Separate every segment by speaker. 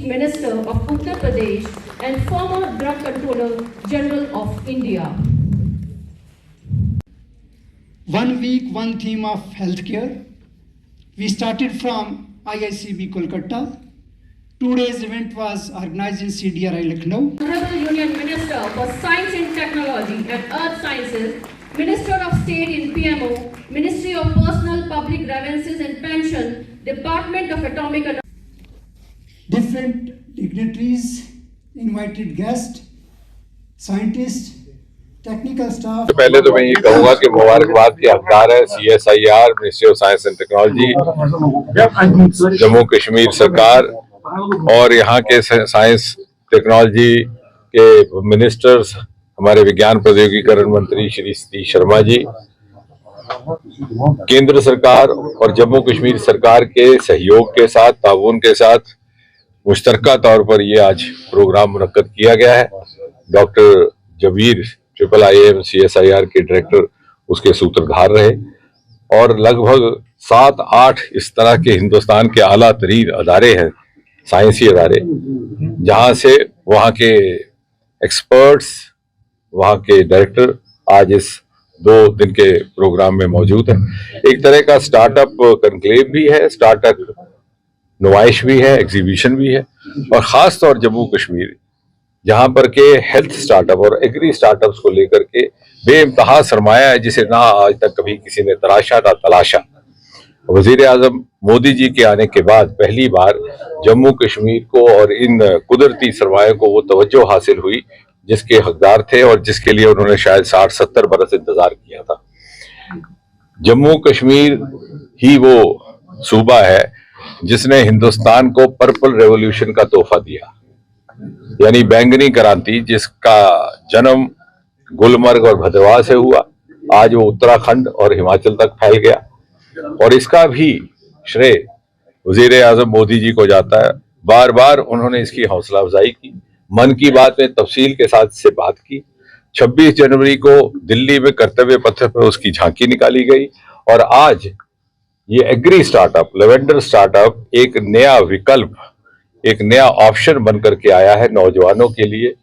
Speaker 1: Minister of Uttar Pradesh and former Drug Controller General of India.
Speaker 2: 1 week, one theme of healthcare. We started from IICB Kolkata. 2 days event was organized in CDRI Lucknow.
Speaker 1: Honorable Union Minister for Science and Technology and Earth Sciences, Minister of State in PMO, Ministry of Personal Public Grievances and Pension, Department of Atomic Energy.
Speaker 2: Different dignitaries, invited guests, scientists, technical staff.
Speaker 3: पहले तो मैं ये कहूंगा कि मुबारकबाद के हकदार है CSIR, ministry of science and technology, Jammu Kashmir सरकार और यहाँ के साइंस टेक्नोलॉजी के मिनिस्टर्स, हमारे विज्ञान प्रौद्योगिकीकरण मंत्री श्री सतीश शर्मा जी, केंद्र सरकार और जम्मू कश्मीर सरकार के सहयोग के साथ, ताउन के साथ मुश्तरका तौर पर ये आज प्रोग्राम मुनक्कद किया गया है। डॉक्टर जबीर IIM CSIR के डायरेक्टर उसके सूत्रधार रहे और लगभग 7-8 इस तरह के हिंदुस्तान के आला तरीन अदारे हैं, साइंसी अदारे, जहां से वहां के एक्सपर्ट्स, वहां के डायरेक्टर आज इस 2 दिन के प्रोग्राम में मौजूद हैं। एक तरह का स्टार्टअप कनक्लेव भी है, स्टार्टअप नुमाइश भी है, एग्जीबिशन भी है और खास तौर जम्मू कश्मीर जहां पर के हेल्थ स्टार्टअप और एग्री स्टार्टअप्स को लेकर के बेइंतहा सरमाया है, जिसे ना आज तक कभी किसी ने तराशा ना तलाशा। वजीर आजम मोदी जी के आने के बाद पहली बार जम्मू कश्मीर को और इन कुदरती सरमाए को वो तवज्जो हासिल हुई जिसके हकदार थे और जिसके लिए उन्होंने शायद 60-70 बरस इंतजार किया था। जम्मू कश्मीर ही वो सूबा है जिसने हिंदुस्तान को पर्पल रेवोल्यूशन का तोहफा दिया, यानी बैंगनी क्रांति, जिसका जन्म गुलमर्ग और भद्रवाह से हुआ, आज वो उत्तराखंड और हिमाचल तक फैल गया और इसका भी श्रेय वजीर आजम मोदी जी को जाता है। बार बार उन्होंने इसकी हौसला अफजाई की, मन की बात में तफसील के साथ से बात की। 26 जनवरी को दिल्ली में कर्तव्य पथ पर उसकी झांकी निकाली गई और आज ये एग्री स्टार्टअप, लेवेंडर स्टार्टअप एक नया विकल्प, एक नया ऑप्शन बनकर के आया है नौजवानों के लिए,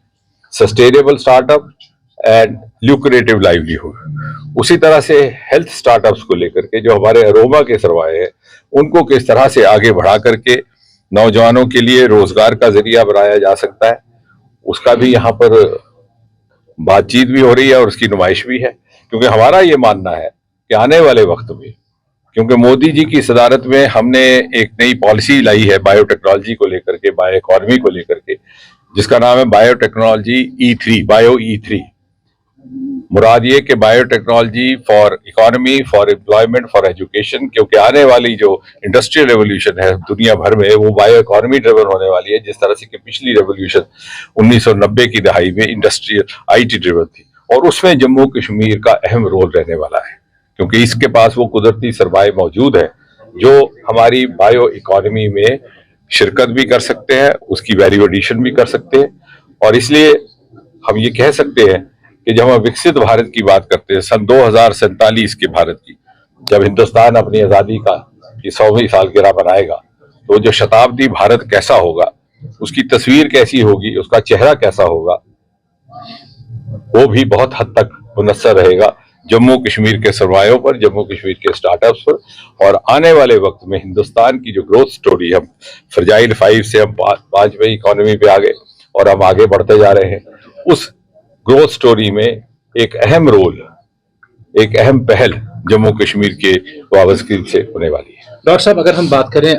Speaker 3: sustainable startup and lucrative livelihood. उसी तरह से हेल्थ स्टार्टअप्स को लेकर के जो हमारे अरोमा के सरमाए हैं, उनको किस तरह से आगे बढ़ा करके नौजवानों के लिए रोजगार का जरिया बनाया जा सकता है, उसका भी यहाँ पर बातचीत भी हो रही है और उसकी नुमाइश भी है। क्योंकि हमारा ये मानना है कि आने वाले वक्त में, क्योंकि मोदी जी की सदारत में हमने एक नई पॉलिसी लाई है बायोटेक्नोलॉजी को लेकर के, बायो इकोनॉमी को लेकर के, जिसका नाम है बायोटेक्नोलॉजी E3, बायो E3। मुराद ये कि biotechnology for economy, for employment, for education, क्योंकि आने वाली जो इंडस्ट्रियल रेवोल्यूशन है दुनिया भर में वो बायो इकोनॉमी ड्रिवन होने वाली है, जिस तरह से कि पिछली रेवोल्यूशन 1990 की दहाई में इंडस्ट्रियल IT ड्रिवन थी और उसमें जम्मू कश्मीर का अहम रोल रहने वाला है, क्योंकि इसके पास वो कुदरती सरमाए मौजूद है जो हमारी बायो इकोनॉमी में शिरकत भी कर सकते हैं, उसकी वैल्यू एडिशन भी कर सकते हैं। और इसलिए हम ये कह सकते हैं कि जब हम विकसित भारत की बात करते हैं, सन 2047 के भारत की, जब हिंदुस्तान अपनी आज़ादी का 100वीं सालगिरह मनाएगा, तो जो शताब्दी भारत कैसा होगा, उसकी तस्वीर कैसी होगी, उसका चेहरा कैसा होगा, वो भी बहुत हद तक मुनस्सर रहेगा जम्मू कश्मीर के सरमायों पर, जम्मू कश्मीर के स्टार्टअप्स पर। और आने वाले वक्त में हिंदुस्तान की जो ग्रोथ स्टोरी, हम फ्रजाइल 5 से हम 5वीं इकोनॉमी पे आ गए और हम आगे बढ़ते जा रहे हैं, उस ग्रोथ स्टोरी में एक अहम रोल, एक अहम पहल जम्मू कश्मीर के वाबस्तगी से होने वाली है।
Speaker 4: डॉक्टर साहब, अगर हम बात करें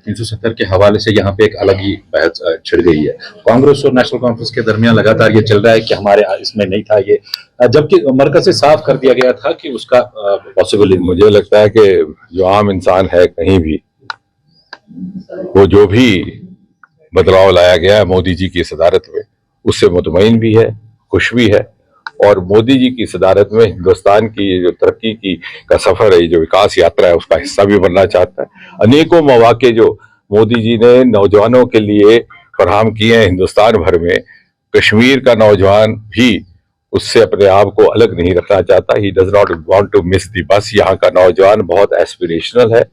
Speaker 4: 370 के हवाले से, यहाँ पे एक अलग ही बहस छिड़ गई है। कांग्रेस और नेशनल कॉन्फ्रेंस के दरमियान लगातार ये चल रहा है कि हमारे इसमें नहीं था ये, जबकि मरकज से साफ कर दिया गया था कि उसका पॉसिबल।
Speaker 3: मुझे लगता है कि जो आम इंसान है कहीं भी, वो जो भी बदलाव लाया गया है मोदी जी की सदारत में, उससे मुतमईन भी है, खुश भी है और मोदी जी की सदारत में हिंदुस्तान की जो तरक्की की का सफर है, जो विकास यात्रा है, उसका हिस्सा भी बनना चाहता है। अनेकों मौके जो मोदी जी ने नौजवानों के लिए फराहम किए हैं हिंदुस्तान भर में, कश्मीर का नौजवान भी उससे अपने आप को अलग नहीं रखना चाहता। He does not want to miss the bus. यहाँ का नौजवान बहुत एस्पिरेशनल है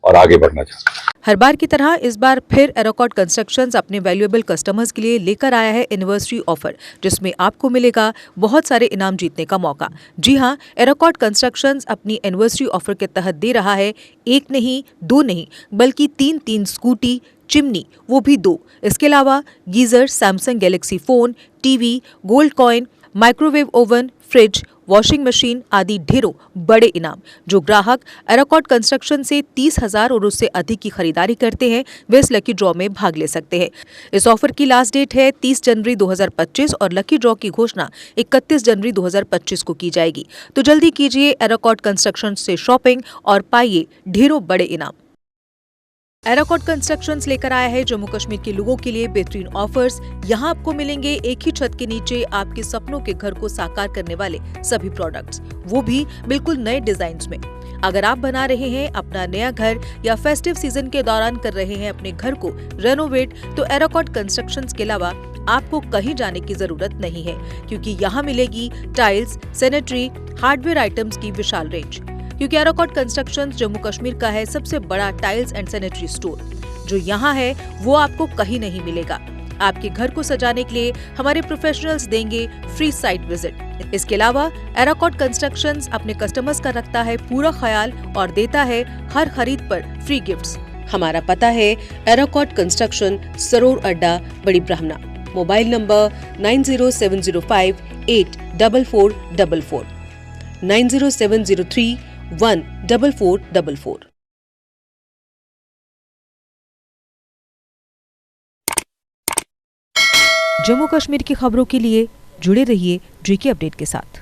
Speaker 3: और आगे बढ़ना चाहता है।
Speaker 5: हर बार की तरह इस बार फिर एरोकॉट कंस्ट्रक्शंस अपने वैल्यूएबल कस्टमर्स के लिए लेकर आया है एनिवर्सरी ऑफर, जिसमें आपको मिलेगा बहुत सारे इनाम जीतने का मौका। जी हां, एरोकॉट कंस्ट्रक्शंस अपनी एनिवर्सरी ऑफर के तहत दे रहा है एक नहीं, दो नहीं, बल्कि तीन स्कूटी, चिमनी, वो भी 2। इसके अलावा geyser, Samsung Galaxy phone, TV, gold coin, microwave oven, fridge, washing machine आदि ढेरों बड़े इनाम। जो ग्राहक एरोकॉट कंस्ट्रक्शन से 30,000 और उससे अधिक की खरीदारी करते हैं, वे इस लकी ड्रॉ में भाग ले सकते हैं। इस ऑफर की लास्ट डेट है 30 जनवरी 2025 और लकी ड्रॉ की घोषणा 31 जनवरी 2025 को की जाएगी। तो जल्दी कीजिए एरोकॉट कंस्ट्रक्शन से शॉपिंग और पाइए ढेरों बड़े इनाम। एरोकॉट कंस्ट्रक्शंस लेकर आया है जम्मू कश्मीर के लोगों के लिए बेहतरीन ऑफर्स। यहाँ आपको मिलेंगे एक ही छत के नीचे आपके सपनों के घर को साकार करने वाले सभी प्रोडक्ट्स, वो भी बिल्कुल नए डिजाइन्स में। अगर आप बना रहे हैं अपना नया घर या फेस्टिव सीजन के दौरान कर रहे हैं अपने घर को रेनोवेट, तो एरोकॉट कंस्ट्रक्शंस के अलावा आपको कहीं जाने की जरूरत नहीं है, क्योंकि यहाँ मिलेगी टाइल्स, सैनिटरी, हार्डवेयर आइटम्स की विशाल रेंज। क्योंकि एरोकॉट कंस्ट्रक्शंस जम्मू कश्मीर का है सबसे बड़ा टाइल्स एंड सैनिटरी स्टोर। जो यहाँ है वो आपको कहीं नहीं मिलेगा। आपके घर को सजाने के लिए हमारे प्रोफेशनल्स देंगे फ्री साइट विजिट। इसके अलावा एरोकॉट कंस्ट्रक्शंस अपने कस्टमर्स का रखता है पूरा ख्याल और देता है हर खरीद पर फ्री गिफ्ट्स। हमारा पता है एरोकॉट कंस्ट्रक्शन, सरोर अड्डा, बड़ी ब्राह्मणा। Mobile number 907058 84444, 90703 14444। जम्मू कश्मीर की खबरों के लिए जुड़े रहिए जीके अपडेट के साथ।